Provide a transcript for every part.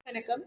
வணக்கம்.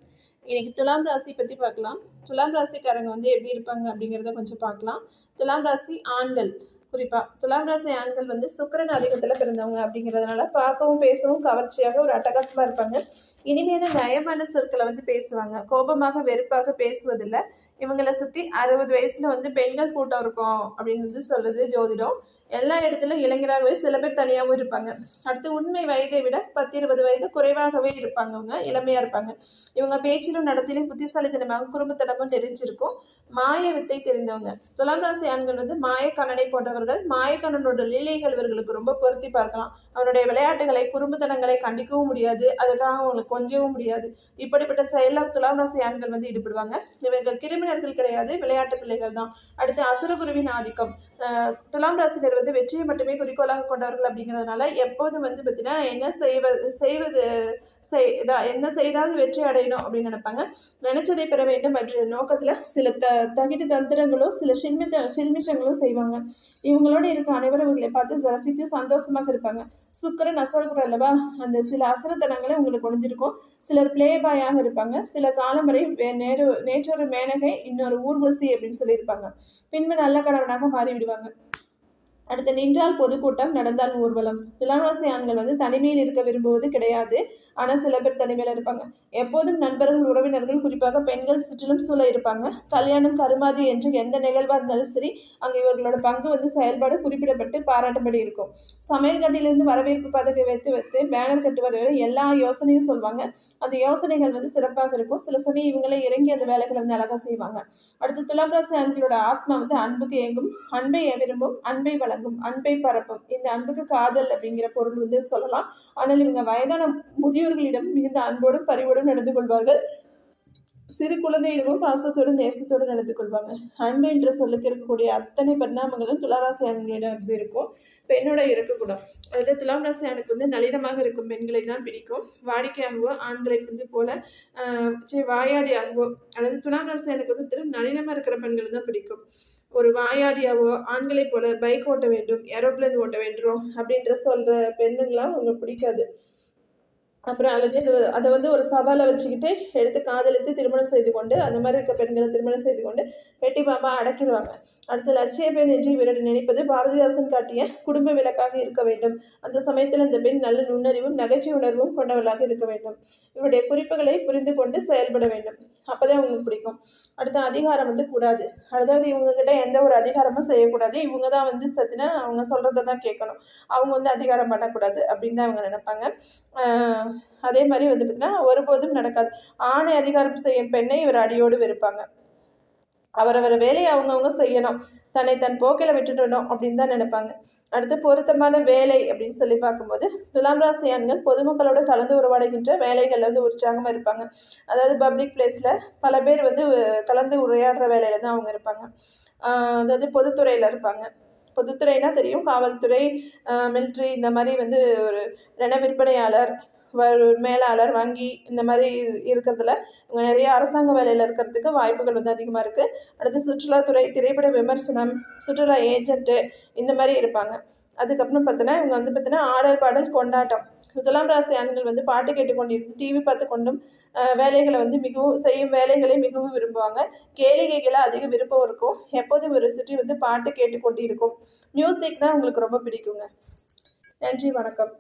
இன்னைக்கு துலாம் ராசி பத்தி பார்க்கலாம். துலாம் ராசிக்காரங்க எப்படி இருப்பாங்க அப்படிங்கிறத கொஞ்சம் பார்க்கலாம். துலாம் ராசி ஆண்கள், குறிப்பா துலாம் ராசி ஆண்கள் சுக்கிரன் ஆதிக்கத்துல பிறந்தவங்க அப்படிங்கிறதுனால பார்க்கவும் பேசவும் கவர்ச்சியாக ஒரு அட்டகாசமா இருப்பாங்க. இனிமையான நயமான சொற்களை பேசுவாங்க. கோபமாக வெறுப்பாக பேசுவதில்லை. இவங்களை சுத்தி 60 வயசுல பெண்கள் கூட்டம் இருக்கும் அப்படின்னு சொல்லுது ஜோதிடம். எல்லா இடத்துலையும் இளைஞராகவே சில பேர் தனியாகவும் இருப்பாங்க. அடுத்து உண்மை வயதை விட 10-20 வயது குறைவாகவே இருப்பாங்க. அவங்க இளமையா இருப்பாங்க. இவங்க பேச்சிலும் நடத்திலும் புத்திசாலித்தனமாக குறும்புத்தனமும் நிறைஞ்சிருக்கும். மாய வித்தை தெரிந்தவங்க. துலாம் ராசி ஆண்கள் மாயக்கண்ணனை போன்றவர்கள். மாயக்கண்ணனோட லீலைகள் இவர்களுக்கு ரொம்ப பொருத்தி பார்க்கலாம். அவனுடைய விளையாட்டுகளை குறும்புத்தனங்களை கண்டிக்கவும் முடியாது, அதுக்காக அவங்களுக்கு கொஞ்சவும் முடியாது. இப்படிப்பட்ட செயலில் துலாம் ராசி ஆண்கள் ஈடுபடுவாங்க. இவர்கள் கிரிமினர்கள் கிடையாது, விளையாட்டு பிள்ளைகள் தான். அடுத்து அசுரகுருவின் ஆதிக்கம். துலாம் ராசினர் வெற்றியை மட்டுமே குறிக்கோளாக கொண்டவர்கள் அப்படிங்கிறதுனால எப்போதும் பார்த்தீங்கன்னா என்ன செய்தாவது வெற்றி அடையணும் அப்படின்னு நினைப்பாங்க. நினைச்சதை பெற வேண்டும் என்ற நோக்கத்துல சில தகிடு தந்திரங்களும் சில சில்மிஷங்களும் செய்வாங்க. இவங்களோட இருக்க அனைவரும் இவங்களை பார்த்து ரசித்து சந்தோஷமாக இருப்பாங்க. சுக்கிரன் அசுரகுரு அல்லவா, அந்த சில அசுரத்தனங்களை உங்களுக்கு ஒழிஞ்சிருக்கும். சிலர் பிளே பாயாக இருப்பாங்க. சில காலம் வரை நேற்றொரு மேனகை இன்னொரு ஊர்வசி அப்படின்னு சொல்லியிருப்பாங்க. பின்பு நல்ல கணவனாக மாறிவிடுவாங்க. அடுத்து நின்றால் பொதுக்கூட்டம், நடந்தால் ஊர்வலம். துலாம் ராசி ஆண்கள் தனிமையில் இருக்க விரும்புவது கிடையாது. ஆனால் சில பேர் தனிமையில் இருப்பாங்க. எப்போதும் நண்பர்கள், உறவினர்கள், குறிப்பாக பெண்கள் சுற்றிலும் சூழ இருப்பாங்க. கல்யாணம், கருமாதி என்று எந்த நிகழ்வாக இருந்தாலும் சரி, அங்கே இவர்களோட பங்கு செயல்பாடு குறிப்பிடப்பட்டு பாராட்டப்படி இருக்கும். சமையல் கட்டிலிருந்து வரவேற்பு பதவி வைத்து பேனர் கட்டுவதை விட எல்லா யோசனையும் சொல்லுவாங்க. அந்த யோசனைகள் சிறப்பாக இருக்கும். சில சமயம் இவங்களே இறங்கி அந்த வேலைகளை அழகாக செய்வாங்க. அடுத்து துலாம் ராசி ஆண்களோட ஆத்மா அன்புக்கு ஏங்கும், அன்பை விரும்பும், அன்பை வழங்கும், அன்பை பரப்பும். இந்த அன்புக்கு காதல் அப்படிங்கிற பொருள் சொல்லலாம். ஆனால் இவங்க வயதான முதியோர்களிடம் மிகுந்த அன்போடும் பரிவோடும் நடந்து கொள்வார்கள். சிறு குழந்தையிடமும் பாசத்தோடு நேசத்தோடு நடந்து கொள்வாங்க. அன்பு என்ற சொல்லுக்கு இருக்கக்கூடிய அத்தனை பரிணாமங்களும் துளாராசி ஆண்களிடம் இருக்கும். பெண்ணோட இருக்கக்கூடும். அதாவது துலாம் ராசி ஆணுக்கு நளினமாக இருக்கும் பெண்களை தான் பிடிக்கும். வாடிக்கையாகவோ ஆண்களை போல வாயாடியாகவோ, அதாவது துலாம் ராசி ஆணுக்கு நளினமா இருக்கிற பெண்களை தான் பிடிக்கும். ஒரு வாயாடியாவோ ஆண்களை போல பைக் ஓட்ட வேண்டும், ஏரோப்ளேன் ஓட்ட வேண்டும் அப்படின்ற சொல்ற பெண்ணுங்களாம் உங்களுக்கு பிடிக்காது. அப்புறம் அதை ஒரு சவாலை வச்சுக்கிட்டு எடுத்து காதலித்து திருமணம் செய்து கொண்டு, அந்த மாதிரி இருக்க பெண்களை திருமணம் செய்து கொண்டு வெட்டி பாம்பா அடக்கிடுவாங்க. அடுத்து லட்சிய பெண் என்று இவருடைய நினைப்பது பாரதிதாசன் காட்டிய குடும்ப விளக்காக இருக்க வேண்டும். அந்த சமயத்தில் அந்த பெண் நல்ல நுண்ணறிவும் நகைச்சுவை உணர்வும் கொண்டவளாக இருக்க வேண்டும். இவருடைய குறிப்புகளை புரிந்து கொண்டு செயல்பட வேண்டும். அப்போதான் அவங்களுக்கு பிடிக்கும். அடுத்த அதிகாரம் கூடாது. அதாவது இவங்க கிட்ட எந்த ஒரு அதிகாரமும் செய்யக்கூடாது. இவங்க தான் சத்தினா அவங்க சொல்றதை தான் கேட்கணும். அவங்க அதிகாரம் பண்ணக்கூடாது அப்படின்னு தான் அவங்க நினைப்பாங்க. அதே மாதிரி பார்த்தீங்கன்னா ஒருபோதும் நடக்காது. ஆணை அதிகாரம் செய்யும் பெண்ணை இவர் அடியோடு வெறுப்பாங்க. அவரவர் வேலையை அவங்கவுங்க செய்யணும், தன்னை தன் போக்கில விட்டுடணும் அப்படின்னு தான் நினைப்பாங்க. அடுத்து பொருத்தமான வேலை அப்படின்னு சொல்லி பார்க்கும்போது துலாம் ராசி ஆண்கள் பொதுமக்களோடு கலந்து உறவாடுகின்ற வேலைகளில் உற்சாகமாக இருப்பாங்க. அதாவது பப்ளிக் பிளேஸில் பல பேர் கலந்து உரையாடுற வேலையில தான் அவங்க இருப்பாங்க. அதாவது பொதுத்துறையில் இருப்பாங்க. பொதுத்துறைனா தெரியும், காவல்துறை, மிலிட்ரி, இந்த மாதிரி ஒரு ரண விற்பனையாளர், மேலாளர், வங்கி, இந்த மாதிரி இருக்கிறதுல இவங்க நிறைய அரசாங்க வேலையில் இருக்கிறதுக்கு வாய்ப்புகள் அதிகமாக இருக்குது. அடுத்து சுற்றுலாத்துறை, திரைப்பட விமர்சனம், சுற்றுலா ஏஜென்ட்டு, இந்த மாதிரி இருப்பாங்க. அதுக்கப்புறம் பார்த்தோன்னா இவங்க பார்த்தோன்னா ஆடல் பாடல் கொண்டாட்டம். துலாம் ராசி ஆண்கள் பாட்டு கேட்டுக்கொண்டிருந்து டிவி பார்த்து கொண்டும் வேலைகளை செய்யும் வேலைகளை மிகவும் விரும்புவாங்க. கேளிகைகளை அதிக விருப்பம் இருக்கும். எப்போதும் ஒரு சுற்றி பாட்டு கேட்டுக்கொண்டு இருக்கும். மியூசிக் தான் உங்களுக்கு ரொம்ப பிடிக்குங்க. நன்றி, வணக்கம்.